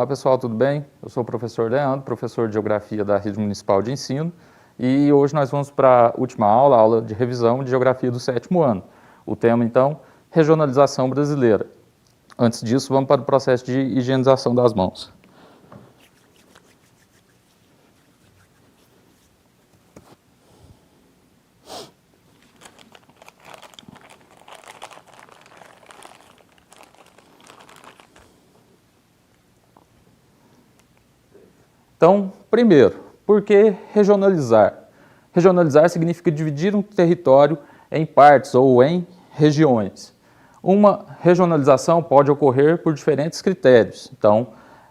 Olá pessoal, tudo bem? Eu sou o professor Leandro, professor de Geografia da Rede Municipal de Ensino, e hoje nós vamos para a última aula, a aula de revisão de Geografia do 7º ano. O tema então, regionalização brasileira. Antes disso, vamos para o processo de higienização das mãos. Então, primeiro, por que regionalizar? Regionalizar significa dividir um território em partes ou em regiões. Uma regionalização pode ocorrer por diferentes critérios. Então,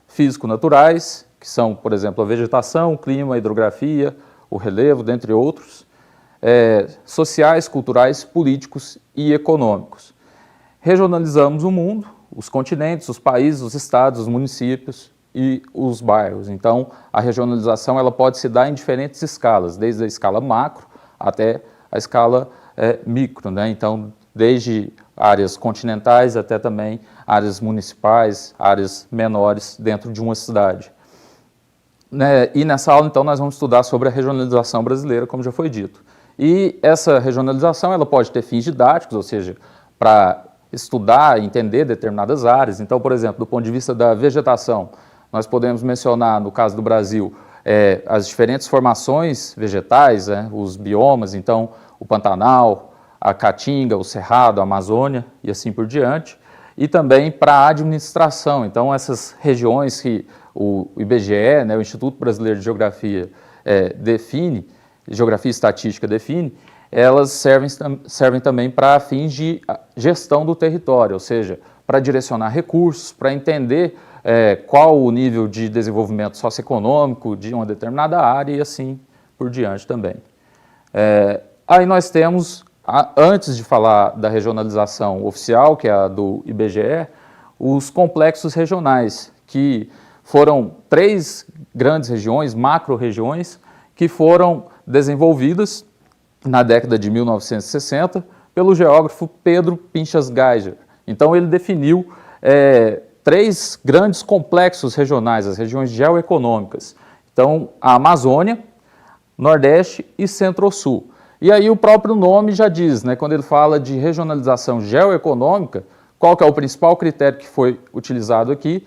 físico-naturais, que são, por exemplo, a vegetação, o clima, a hidrografia, o relevo, dentre outros. Sociais, culturais, políticos e econômicos. Regionalizamos o mundo, os continentes, os países, os estados, os municípios e os bairros. Então, a regionalização ela pode se dar em diferentes escalas, desde a escala macro até a escala micro, né? Então, desde áreas continentais até também áreas municipais, áreas menores dentro de uma cidade. E nessa aula, então, nós vamos estudar sobre a regionalização brasileira, como já foi dito. E essa regionalização ela pode ter fins didáticos, ou seja, para estudar e entender determinadas áreas. Então, por exemplo, do ponto de vista da vegetação, nós podemos mencionar, no caso do Brasil, as diferentes formações vegetais, os biomas, então o Pantanal, a Caatinga, o Cerrado, a Amazônia e assim por diante. E também para a administração, então essas regiões que o IBGE, o Instituto Brasileiro de Geografia, define, Geografia e Estatística define, elas servem também para fins de gestão do território, ou seja, para direcionar recursos, para entender qual o nível de desenvolvimento socioeconômico de uma determinada área e assim por diante também. Aí nós temos, antes de falar da regionalização oficial, que é a do IBGE, os complexos regionais, que foram 3 grandes regiões, macro-regiões, que foram desenvolvidas na década de 1960 pelo geógrafo Pedro Pinchas Geiger. Então ele definiu 3 grandes complexos regionais, as regiões geoeconômicas. Então, a Amazônia, Nordeste e Centro-Sul. E aí o próprio nome já diz, quando ele fala de regionalização geoeconômica, qual que é o principal critério que foi utilizado aqui?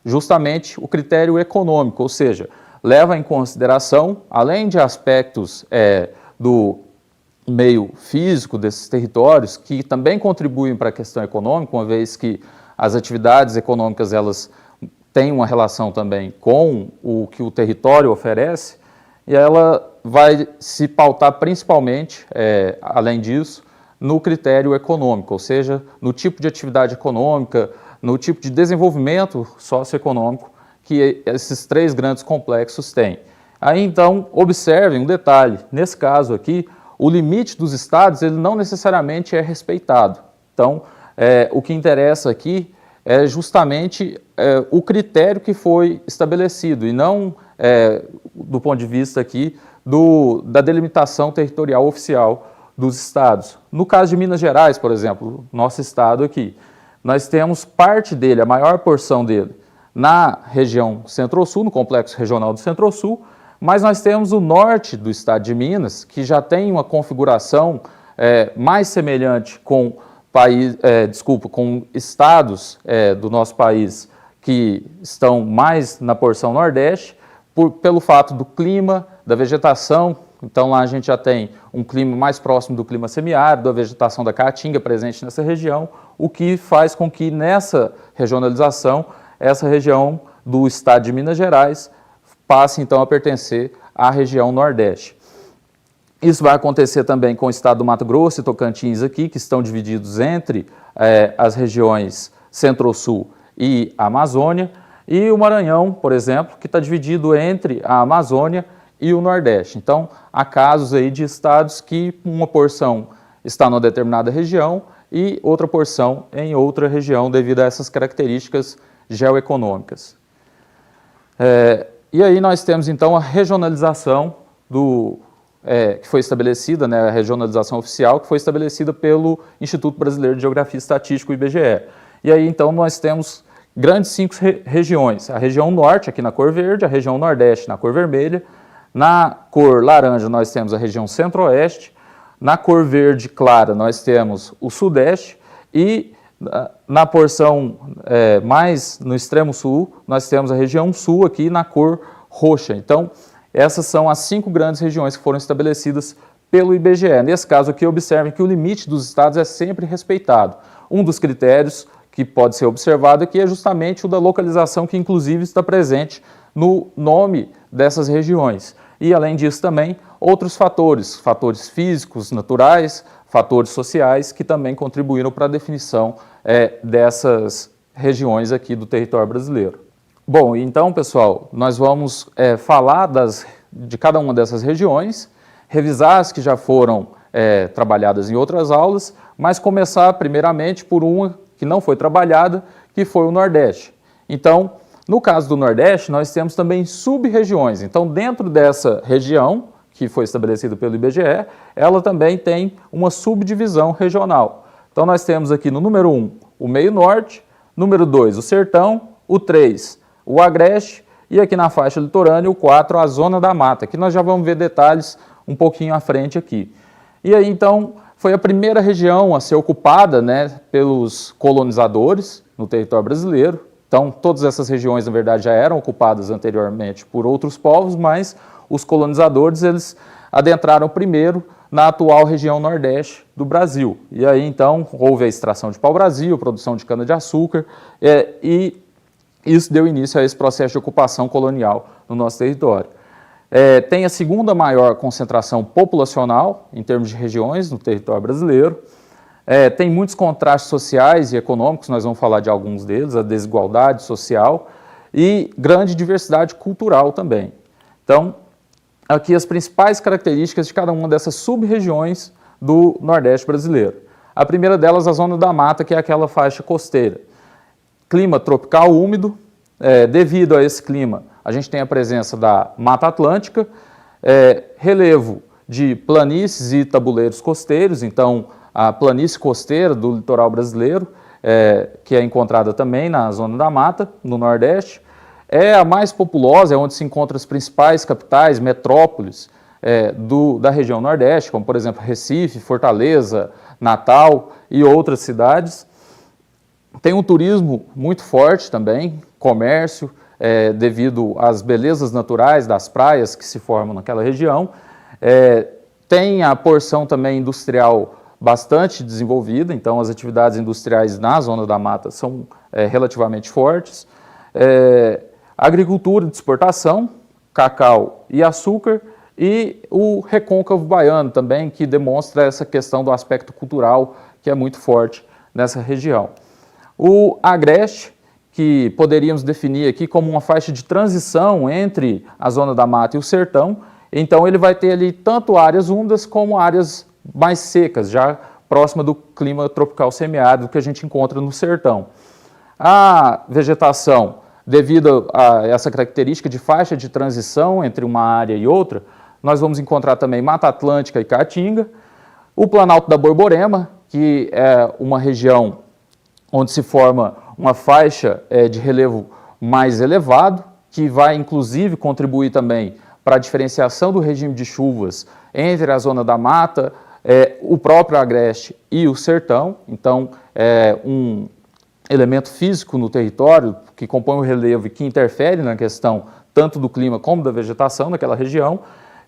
Justamente o critério econômico, ou seja, leva em consideração, além de aspectos do meio físico desses territórios, que também contribuem para a questão econômica, uma vez que as atividades econômicas elas têm uma relação também com o que o território oferece, e ela vai se pautar principalmente, além disso, no critério econômico, ou seja, no tipo de atividade econômica, no tipo de desenvolvimento socioeconômico que esses 3 grandes complexos têm. Aí então, observem um detalhe, nesse caso aqui, o limite dos estados ele não necessariamente é respeitado. Então, o que interessa aqui é justamente o critério que foi estabelecido e não do ponto de vista aqui da delimitação territorial oficial dos estados. No caso de Minas Gerais, por exemplo, nosso estado aqui, nós temos parte dele, a maior porção dele, na região Centro-Sul, no complexo regional do Centro-Sul, mas nós temos o norte do estado de Minas, que já tem uma configuração mais semelhante com com estados do nosso país que estão mais na porção nordeste, pelo fato do clima, da vegetação. Então lá a gente já tem um clima mais próximo do clima semiárido, a vegetação da Caatinga presente nessa região, o que faz com que nessa regionalização, essa região do estado de Minas Gerais passe então a pertencer à região nordeste. Isso vai acontecer também com o estado do Mato Grosso e Tocantins aqui, que estão divididos entre as regiões Centro-Sul e a Amazônia, e o Maranhão, por exemplo, que está dividido entre a Amazônia e o Nordeste. Então, há casos aí de estados que uma porção está numa determinada região e outra porção em outra região devido a essas características geoeconômicas. E aí nós temos então a regionalização que foi estabelecida, a regionalização oficial, que foi estabelecida pelo Instituto Brasileiro de Geografia e Estatística, o IBGE. E aí então nós temos grandes 5 regiões. A região norte, aqui na cor verde, a região nordeste na cor vermelha. Na cor laranja nós temos a região centro-oeste. Na cor verde clara nós temos o sudeste. E na porção mais no extremo sul, nós temos a região sul aqui na cor roxa. Então, essas são as 5 grandes regiões que foram estabelecidas pelo IBGE. Nesse caso aqui, observem que o limite dos estados é sempre respeitado. Um dos critérios que pode ser observado aqui é justamente o da localização, que inclusive está presente no nome dessas regiões. E além disso também, outros fatores físicos, naturais, fatores sociais, que também contribuíram para a definição dessas regiões aqui do território brasileiro. Bom, então pessoal, nós vamos falar de cada uma dessas regiões, revisar as que já foram trabalhadas em outras aulas, mas começar primeiramente por uma que não foi trabalhada, que foi o Nordeste. Então, no caso do Nordeste, nós temos também sub-regiões. Então, dentro dessa região, que foi estabelecida pelo IBGE, ela também tem uma subdivisão regional. Então, nós temos aqui no número 1, o Meio Norte, número 2, o Sertão, o 3, o Agreste, e aqui na faixa litorânea, o 4, a Zona da Mata, que nós já vamos ver detalhes um pouquinho à frente aqui. E aí, então, foi a primeira região a ser ocupada, pelos colonizadores no território brasileiro. Então, todas essas regiões, na verdade, já eram ocupadas anteriormente por outros povos, mas os colonizadores, eles adentraram primeiro na atual região nordeste do Brasil. E aí, então, houve a extração de pau-brasil, produção de cana-de-açúcar, e isso deu início a esse processo de ocupação colonial no nosso território. Tem a segunda maior concentração populacional, em termos de regiões, no território brasileiro. Tem muitos contrastes sociais e econômicos, nós vamos falar de alguns deles, a desigualdade social e grande diversidade cultural também. Então, aqui as principais características de cada uma dessas sub-regiões do Nordeste brasileiro. A primeira delas, a Zona da Mata, que é aquela faixa costeira. Clima tropical úmido, devido a esse clima, a gente tem a presença da Mata Atlântica, relevo de planícies e tabuleiros costeiros, então a planície costeira do litoral brasileiro, que é encontrada também na Zona da Mata, no Nordeste, é a mais populosa, é onde se encontram as principais capitais, metrópoles da região Nordeste, como por exemplo Recife, Fortaleza, Natal e outras cidades. Tem um turismo muito forte também, comércio, devido às belezas naturais das praias que se formam naquela região. Tem a porção também industrial bastante desenvolvida, então as atividades industriais na Zona da Mata são relativamente fortes. Agricultura de exportação, cacau e açúcar, e o recôncavo baiano também, que demonstra essa questão do aspecto cultural que é muito forte nessa região. O Agreste, que poderíamos definir aqui como uma faixa de transição entre a Zona da Mata e o Sertão, então ele vai ter ali tanto áreas úmidas como áreas mais secas, já próxima do clima tropical semiárido que a gente encontra no Sertão. A vegetação, devido a essa característica de faixa de transição entre uma área e outra, nós vamos encontrar também Mata Atlântica e Caatinga, o Planalto da Borborema, que é uma região onde se forma uma faixa de relevo mais elevado, que vai inclusive contribuir também para a diferenciação do regime de chuvas entre a Zona da Mata, o próprio Agreste e o Sertão. Então, é um elemento físico no território que compõe o relevo e que interfere na questão tanto do clima como da vegetação naquela região.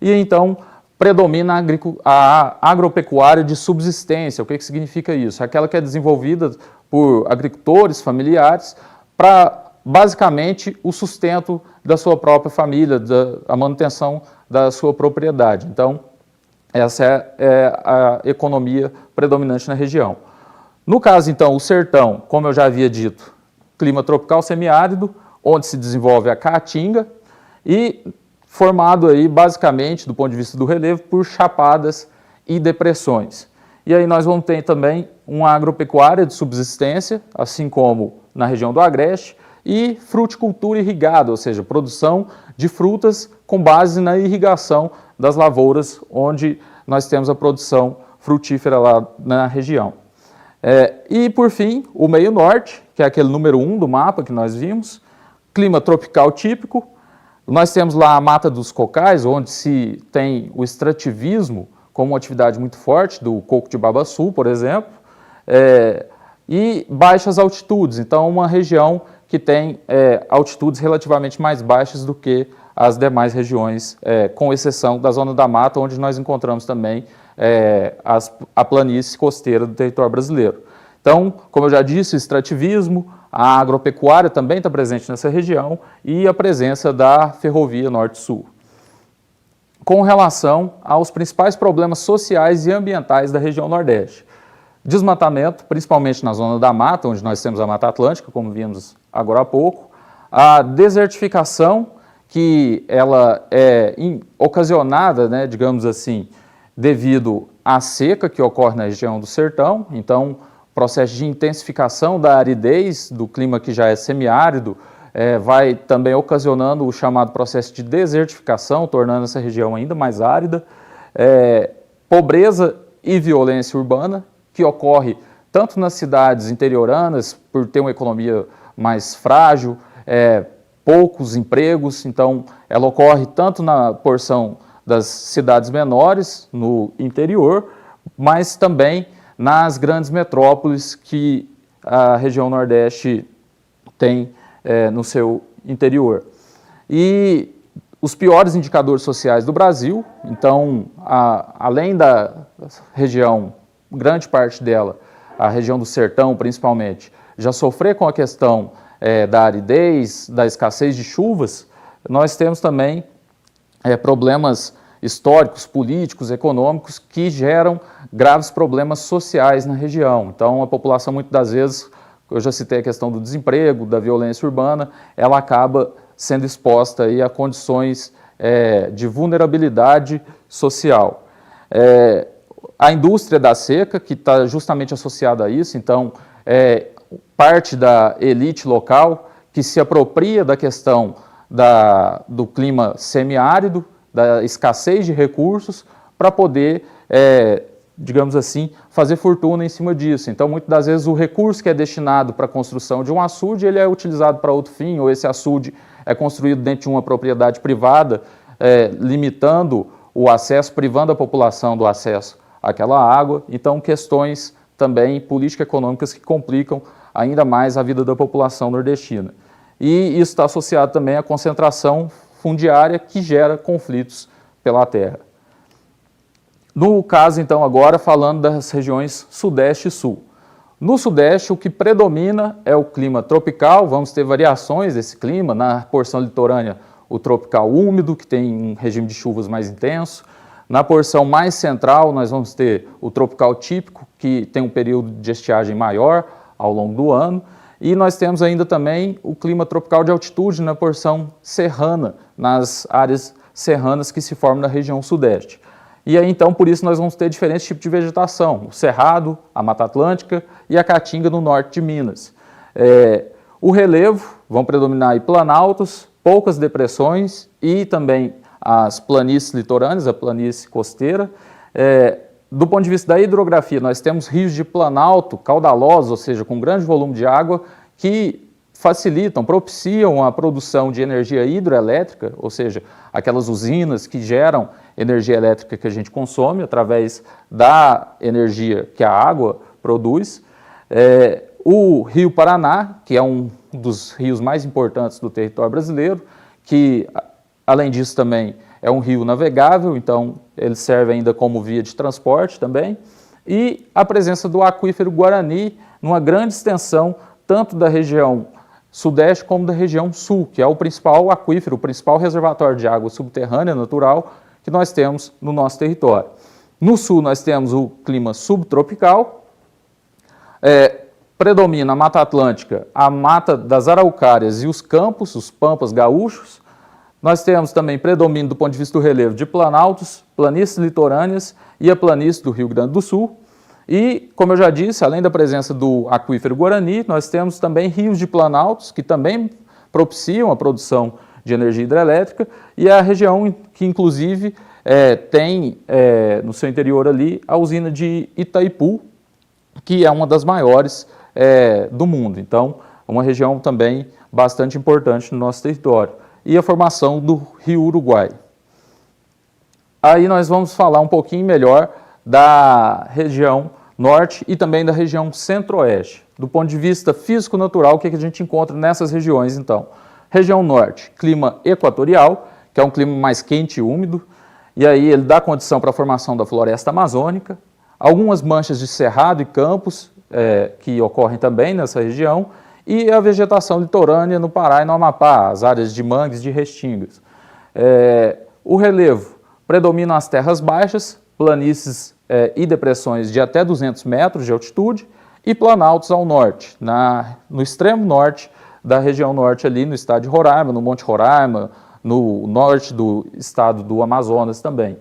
E então predomina a agropecuária de subsistência. O que significa isso? Aquela que é desenvolvida por agricultores familiares para, basicamente, o sustento da sua própria família, a manutenção da sua propriedade. Então, essa é a economia predominante na região. No caso, então, o Sertão, como eu já havia dito, clima tropical semiárido, onde se desenvolve a caatinga e formado aí, basicamente, do ponto de vista do relevo, por chapadas e depressões. E aí nós vamos ter também uma agropecuária de subsistência, assim como na região do Agreste, e fruticultura irrigada, ou seja, produção de frutas com base na irrigação das lavouras, onde nós temos a produção frutífera lá na região. E, por fim, o meio norte, que é aquele número 1 do mapa que nós vimos, clima tropical típico. Nós temos lá a Mata dos Cocais, onde se tem o extrativismo como uma atividade muito forte, do coco de babaçu, por exemplo, e baixas altitudes, então uma região que tem altitudes relativamente mais baixas do que as demais regiões, com exceção da zona da mata, onde nós encontramos também a planície costeira do território brasileiro. Então, como eu já disse, o extrativismo, a agropecuária também está presente nessa região e a presença da ferrovia Norte-Sul. Com relação aos principais problemas sociais e ambientais da região Nordeste. Desmatamento, principalmente na zona da mata, onde nós temos a Mata Atlântica, como vimos agora há pouco. A desertificação, que ela é ocasionada, né, digamos assim, devido à seca que ocorre na região do sertão. Então, processo de intensificação da aridez do clima que já é semiárido, vai também ocasionando o chamado processo de desertificação, tornando essa região ainda mais árida. Pobreza e violência urbana, que ocorre tanto nas cidades interioranas, por ter uma economia mais frágil, poucos empregos, então ela ocorre tanto na porção das cidades menores, no interior, mas também nas grandes metrópoles que a região Nordeste tem no seu interior. E os piores indicadores sociais do Brasil, então, além da região, grande parte dela, a região do sertão principalmente, já sofrer com a questão da aridez, da escassez de chuvas, nós temos também problemas históricos, políticos, econômicos, que geram graves problemas sociais na região. Então, a população, muitas das vezes, eu já citei a questão do desemprego, da violência urbana, ela acaba sendo exposta aí a condições de vulnerabilidade social. A indústria da seca, que está justamente associada a isso, então, parte da elite local que se apropria da questão do clima semiárido, da escassez de recursos, para poder, digamos assim, fazer fortuna em cima disso. Então, muitas das vezes, o recurso que é destinado para a construção de um açude, ele é utilizado para outro fim, ou esse açude é construído dentro de uma propriedade privada, limitando o acesso, privando a população do acesso àquela água. Então, questões também político-econômicas que complicam ainda mais a vida da população nordestina. E isso está associado também à concentração fundiária que gera conflitos pela terra. No caso, então, agora, falando das regiões Sudeste e Sul. No Sudeste, o que predomina é o clima tropical, vamos ter variações desse clima, na porção litorânea, o tropical úmido, que tem um regime de chuvas mais intenso. Na porção mais central, nós vamos ter o tropical típico, que tem um período de estiagem maior ao longo do ano. E nós temos ainda também o clima tropical de altitude na porção serrana, nas áreas serranas que se formam na região sudeste. E aí, então, por isso nós vamos ter diferentes tipos de vegetação, o cerrado, a Mata Atlântica e a caatinga no norte de Minas. O relevo, vão predominar aí planaltos, poucas depressões e também as planícies litorâneas, a planície costeira. Do ponto de vista da hidrografia, nós temos rios de planalto caudalosos, ou seja, com grande volume de água, que facilitam, propiciam a produção de energia hidroelétrica, ou seja, aquelas usinas que geram energia elétrica que a gente consome através da energia que a água produz. O Rio Paraná, que é um dos rios mais importantes do território brasileiro, que, além disso, também é um rio navegável, então ele serve ainda como via de transporte também, e a presença do aquífero Guarani numa grande extensão, tanto da região sudeste como da região sul, que é o principal aquífero, o principal reservatório de água subterrânea natural que nós temos no nosso território. No sul nós temos o clima subtropical, predomina a Mata Atlântica, a mata das araucárias e os campos, os pampas gaúchos. Nós temos também predomínio do ponto de vista do relevo de planaltos, planícies litorâneas e a planície do Rio Grande do Sul. E, como eu já disse, além da presença do aquífero Guarani, nós temos também rios de planaltos que também propiciam a produção de energia hidrelétrica e a região que, inclusive, tem no seu interior ali a usina de Itaipu, que é uma das maiores do mundo. Então, uma região também bastante importante no nosso território. E a formação do Rio Uruguai. Aí nós vamos falar um pouquinho melhor da região norte e também da região centro-oeste. Do ponto de vista físico-natural, o que a gente encontra nessas regiões, então? Região norte, clima equatorial, que é um clima mais quente e úmido, e aí ele dá condição para a formação da floresta amazônica, algumas manchas de cerrado e campos, que ocorrem também nessa região, e a vegetação litorânea no Pará e no Amapá, as áreas de mangues, de restingas. O relevo predomina as terras baixas, planícies e depressões de até 200 metros de altitude e planaltos ao norte, no extremo norte da região norte ali, no estado de Roraima, no Monte Roraima, no norte do estado do Amazonas também.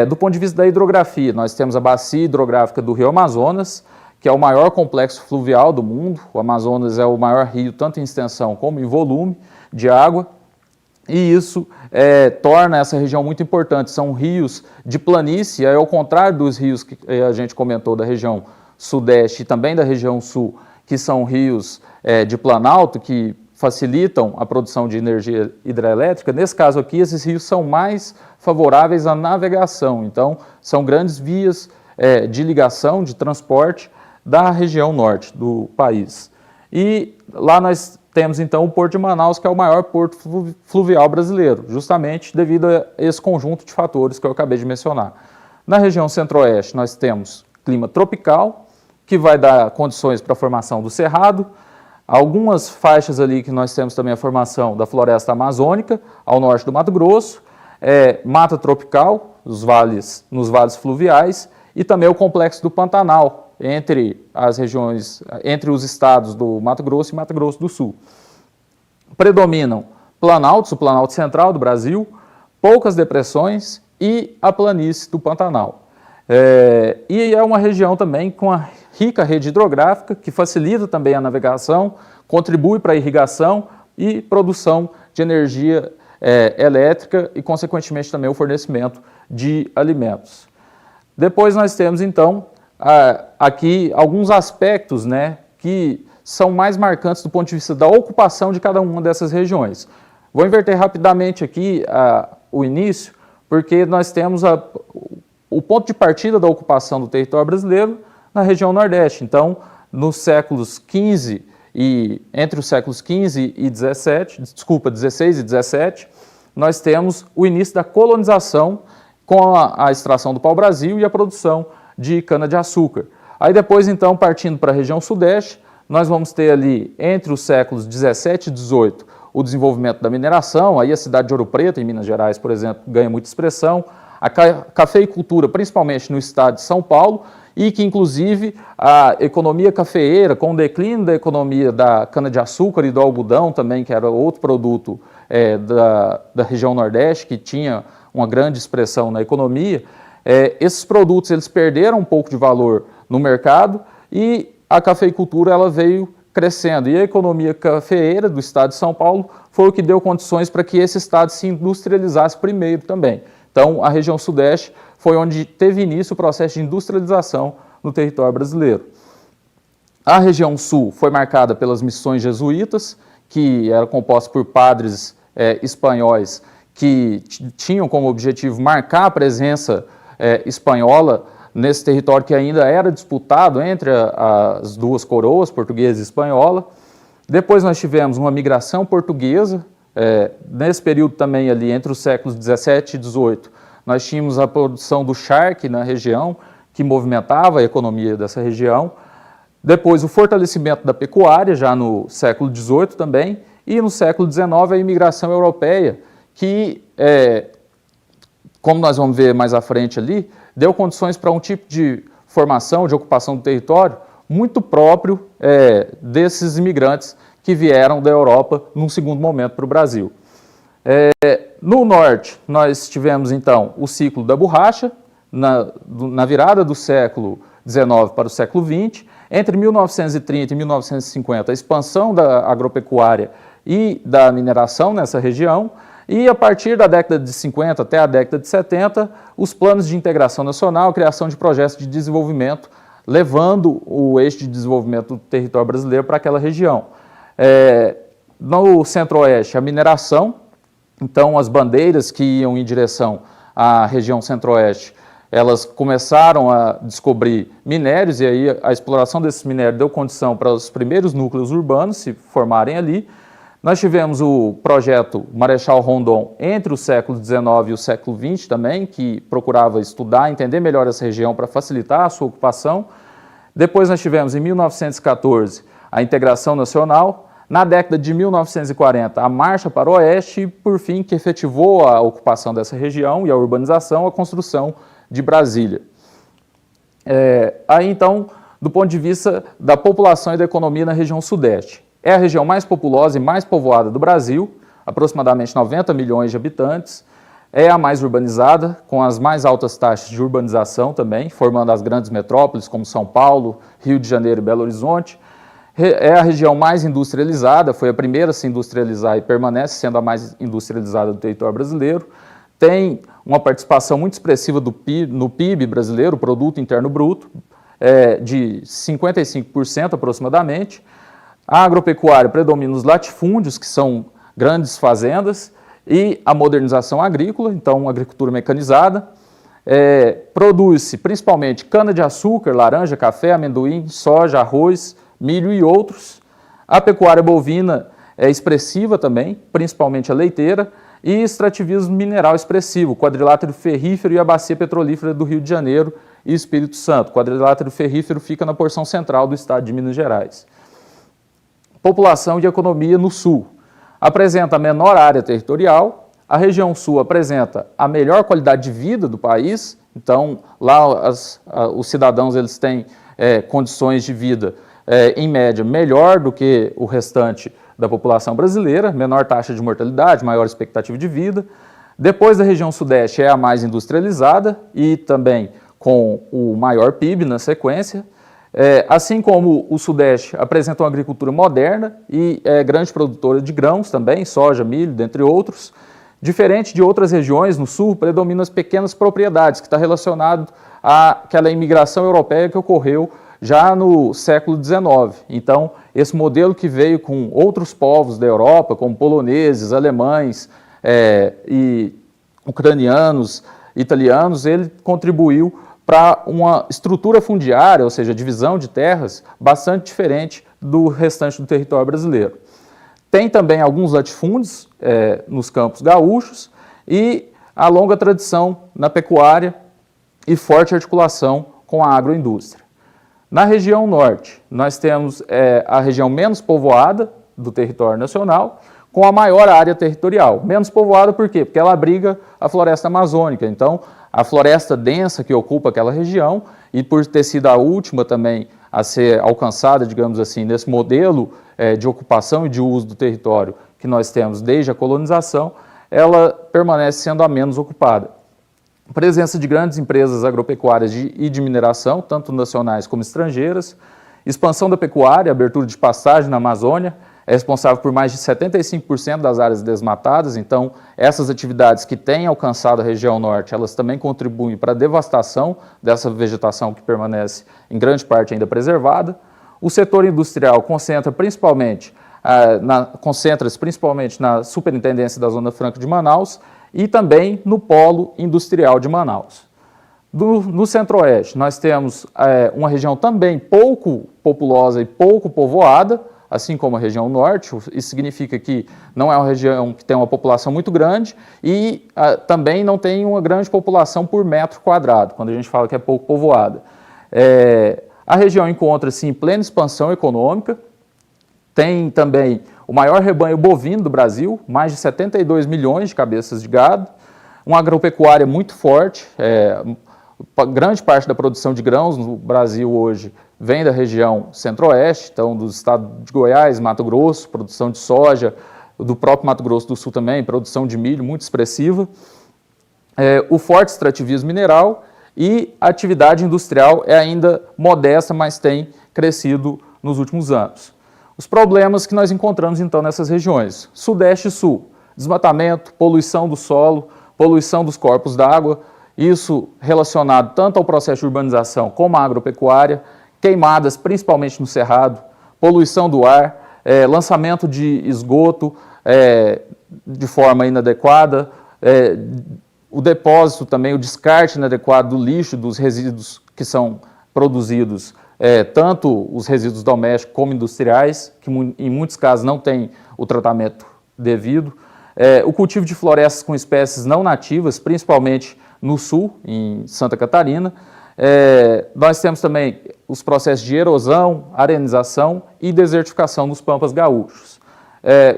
Do ponto de vista da hidrografia, nós temos a bacia hidrográfica do Rio Amazonas, que é o maior complexo fluvial do mundo. O Amazonas é o maior rio, tanto em extensão como em volume de água, e isso torna essa região muito importante. São rios de planície, ao contrário dos rios que a gente comentou da região sudeste e também da região sul, que são rios de planalto, que facilitam a produção de energia hidrelétrica. Nesse caso aqui, esses rios são mais favoráveis à navegação, então são grandes vias de ligação, de transporte da região norte do país. E lá nós temos então o Porto de Manaus, que é o maior porto fluvial brasileiro, justamente devido a esse conjunto de fatores que eu acabei de mencionar. Na região centro-oeste nós temos clima tropical, que vai dar condições para a formação do cerrado, algumas faixas ali que nós temos também a formação da floresta amazônica, ao norte do Mato Grosso, mata tropical, nos vales fluviais, e também o complexo do Pantanal, entre as regiões, entre os estados do Mato Grosso e Mato Grosso do Sul. Predominam planaltos, o Planalto Central do Brasil, poucas depressões e a planície do Pantanal. E é uma região também com uma rica rede hidrográfica, que facilita também a navegação, contribui para a irrigação e produção de energia elétrica e, consequentemente, também o fornecimento de alimentos. Depois nós temos, então, aqui alguns aspectos, que são mais marcantes do ponto de vista da ocupação de cada uma dessas regiões. Vou inverter rapidamente aqui o início, porque nós temos o ponto de partida da ocupação do território brasileiro na região Nordeste. Então, nos séculos XV entre os séculos XV e 16 e 17, nós temos o início da colonização com a extração do pau-brasil e a produção de cana-de-açúcar. Aí depois, então, partindo para a região Sudeste, nós vamos ter ali, entre os séculos 17 e 18, o desenvolvimento da mineração. Aí a cidade de Ouro Preto, em Minas Gerais, por exemplo, ganha muita expressão. A cafeicultura, principalmente no estado de São Paulo, e que, inclusive, a economia cafeeira, com o declínio da economia da cana-de-açúcar e do algodão também, que era outro produto da região Nordeste, que tinha uma grande expressão na economia, esses produtos eles perderam um pouco de valor no mercado e a cafeicultura ela veio crescendo. E a economia cafeeira do estado de São Paulo foi o que deu condições para que esse estado se industrializasse primeiro também. Então, a região Sudeste foi onde teve início o processo de industrialização no território brasileiro. A região Sul foi marcada pelas missões jesuítas, que eram compostas por padres espanhóis que tinham como objetivo marcar a presença espanhola nesse território que ainda era disputado entre as duas coroas, portuguesa e espanhola. Depois nós tivemos uma migração portuguesa. Nesse período também ali, entre os séculos 17 e 18, nós tínhamos a produção do charque na região, que movimentava a economia dessa região. Depois o fortalecimento da pecuária, já no século 18 também, e no século 19 a imigração europeia, que, como nós vamos ver mais à frente ali, deu condições para um tipo de formação, de ocupação do território, muito próprio desses imigrantes que vieram da Europa num segundo momento para o Brasil. No norte, nós tivemos então o ciclo da borracha, na virada do século XIX para o século XX, entre 1930 e 1950, a expansão da agropecuária e da mineração nessa região, e a partir da década de 50 até a década de 70, os planos de integração nacional, a criação de projetos de desenvolvimento levando o eixo de desenvolvimento do território brasileiro para aquela região. No centro-oeste, a mineração, então as bandeiras que iam em direção à região centro-oeste, elas começaram a descobrir minérios, e aí a exploração desses minérios deu condição para os primeiros núcleos urbanos se formarem ali. Nós tivemos o projeto Marechal Rondon entre o século XIX e o século XX também, que procurava estudar, entender melhor essa região para facilitar a sua ocupação. Depois nós tivemos, em 1914, a integração nacional. Na década de 1940, a marcha para o oeste e, por fim, que efetivou a ocupação dessa região e a urbanização, a construção de Brasília. Aí, então, do ponto de vista da população e da economia na região sudeste, é a região mais populosa e mais povoada do Brasil, aproximadamente 90 milhões de habitantes, é a mais urbanizada, com as mais altas taxas de urbanização também, formando as grandes metrópoles como São Paulo, Rio de Janeiro e Belo Horizonte. É a região mais industrializada, foi a primeira a se industrializar e permanece sendo a mais industrializada do território brasileiro. Tem uma participação muito expressiva no PIB brasileiro, o Produto Interno Bruto, de 55% aproximadamente. A agropecuária predomina os latifúndios, que são grandes fazendas, e a modernização agrícola, então agricultura mecanizada. Produz-se principalmente cana-de-açúcar, laranja, café, amendoim, soja, arroz, milho e outros. A pecuária bovina é expressiva também, principalmente a leiteira, e extrativismo mineral expressivo, quadrilátero ferrífero e a bacia petrolífera do Rio de Janeiro e Espírito Santo. O quadrilátero ferrífero fica na porção central do estado de Minas Gerais. População e economia no sul. Apresenta a menor área territorial, a região sul apresenta a melhor qualidade de vida do país, então lá os cidadãos eles têm condições de vida em média, melhor do que o restante da população brasileira, menor taxa de mortalidade, maior expectativa de vida. Depois da região sudeste é a mais industrializada e também com o maior PIB na sequência. Assim como o sudeste apresenta uma agricultura moderna e é grande produtora de grãos também, soja, milho, dentre outros. Diferente de outras regiões no sul, predominam as pequenas propriedades, que está relacionado àquela imigração europeia que ocorreu já no século XIX. Então, esse modelo que veio com outros povos da Europa, como poloneses, alemães e ucranianos, italianos, ele contribuiu para uma estrutura fundiária, ou seja, divisão de terras, bastante diferente do restante do território brasileiro. Tem também alguns latifúndios nos campos gaúchos e a longa tradição na pecuária e forte articulação com a agroindústria. Na região norte, nós temos a região menos povoada do território nacional, com a maior área territorial. Menos povoada por quê? Porque ela abriga a floresta amazônica. Então, a floresta densa que ocupa aquela região, e por ter sido a última também a ser alcançada, digamos assim, nesse modelo de ocupação e de uso do território que nós temos desde a colonização, ela permanece sendo a menos ocupada. Presença de grandes empresas agropecuárias e de mineração, tanto nacionais como estrangeiras, expansão da pecuária, abertura de pastagem na Amazônia, é responsável por mais de 75% das áreas desmatadas, então essas atividades que têm alcançado a região norte, elas também contribuem para a devastação dessa vegetação que permanece em grande parte ainda preservada. O setor industrial concentra-se principalmente na Superintendência da Zona Franca de Manaus e também no Polo Industrial de Manaus. No Centro-Oeste, nós temos uma região também pouco populosa e pouco povoada, assim como a região Norte. Isso significa que não é uma região que tem uma população muito grande e também não tem uma grande população por metro quadrado, quando a gente fala que é pouco povoada. A região encontra-se em plena expansão econômica, tem também o maior rebanho bovino do Brasil, mais de 72 milhões de cabeças de gado, uma agropecuária muito forte, grande parte da produção de grãos no Brasil hoje vem da região centro-oeste, então do estado de Goiás, Mato Grosso, produção de soja, do próprio Mato Grosso do Sul também, produção de milho muito expressiva, o forte extrativismo mineral e a atividade industrial é ainda modesta, mas tem crescido nos últimos anos. Os problemas que nós encontramos então nessas regiões, Sudeste e Sul, desmatamento, poluição do solo, poluição dos corpos d'água, isso relacionado tanto ao processo de urbanização como à agropecuária, queimadas, principalmente no cerrado, poluição do ar, lançamento de esgoto de forma inadequada, o depósito também, o descarte inadequado do lixo, dos resíduos que são produzidos, tanto os resíduos domésticos como industriais, que em muitos casos não têm o tratamento devido, o cultivo de florestas com espécies não nativas, principalmente no sul, em Santa Catarina. Nós temos também os processos de erosão, arenização e desertificação dos pampas gaúchos.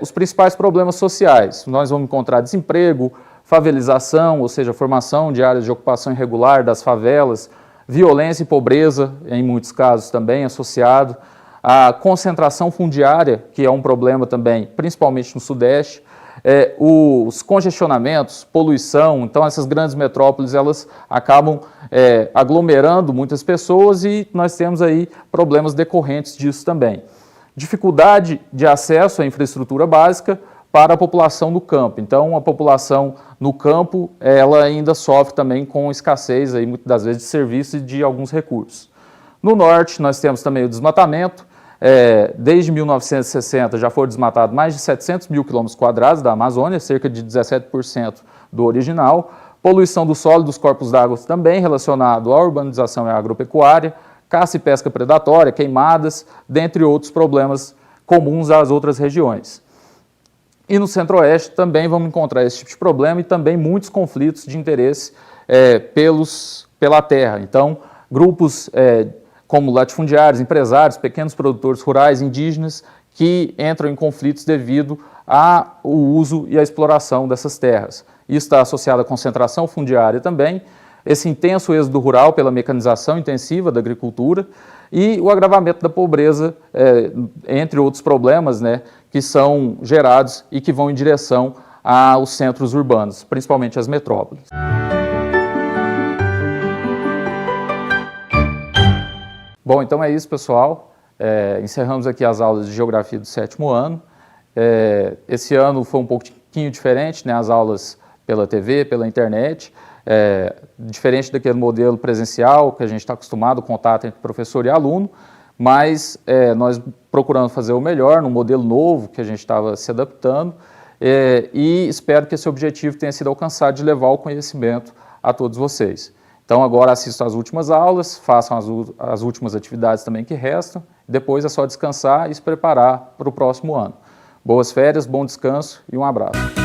Os principais problemas sociais, nós vamos encontrar desemprego, favelização, ou seja, formação de áreas de ocupação irregular das favelas, violência e pobreza, em muitos casos também associado, a concentração fundiária, que é um problema também, principalmente no Sudeste, os congestionamentos, poluição. Então essas grandes metrópoles elas acabam aglomerando muitas pessoas e nós temos aí problemas decorrentes disso também. Dificuldade de acesso à infraestrutura básica para a população do campo. Então, a população no campo, ela ainda sofre também com escassez, aí, muitas das vezes, de serviços e de alguns recursos. No norte, nós temos também o desmatamento. Desde 1960, já foram desmatados mais de 700 mil quilômetros quadrados da Amazônia, cerca de 17% do original. Poluição do solo e dos corpos d'água também relacionado à urbanização e à agropecuária, caça e pesca predatória, queimadas, dentre outros problemas comuns às outras regiões. E no Centro-Oeste também vamos encontrar esse tipo de problema e também muitos conflitos de interesse pela terra. Então, grupos como latifundiários, empresários, pequenos produtores rurais, indígenas, que entram em conflitos devido ao uso e à exploração dessas terras. Isso está associado à concentração fundiária também, esse intenso êxodo rural pela mecanização intensiva da agricultura e o agravamento da pobreza, entre outros problemas, né, que são gerados e que vão em direção aos centros urbanos, principalmente as metrópoles. Bom, então é isso, pessoal. Encerramos aqui as aulas de Geografia do 7º ano. Esse ano foi um pouquinho diferente, né, as aulas pela TV, pela internet. Diferente daquele modelo presencial que a gente está acostumado, o contato entre professor e aluno, mas nós procuramos fazer o melhor num modelo novo que a gente estava se adaptando e espero que esse objetivo tenha sido alcançado de levar o conhecimento a todos vocês. Então agora assistam às últimas aulas, façam as últimas atividades também que restam, depois é só descansar e se preparar para o próximo ano. Boas férias, bom descanso e um abraço.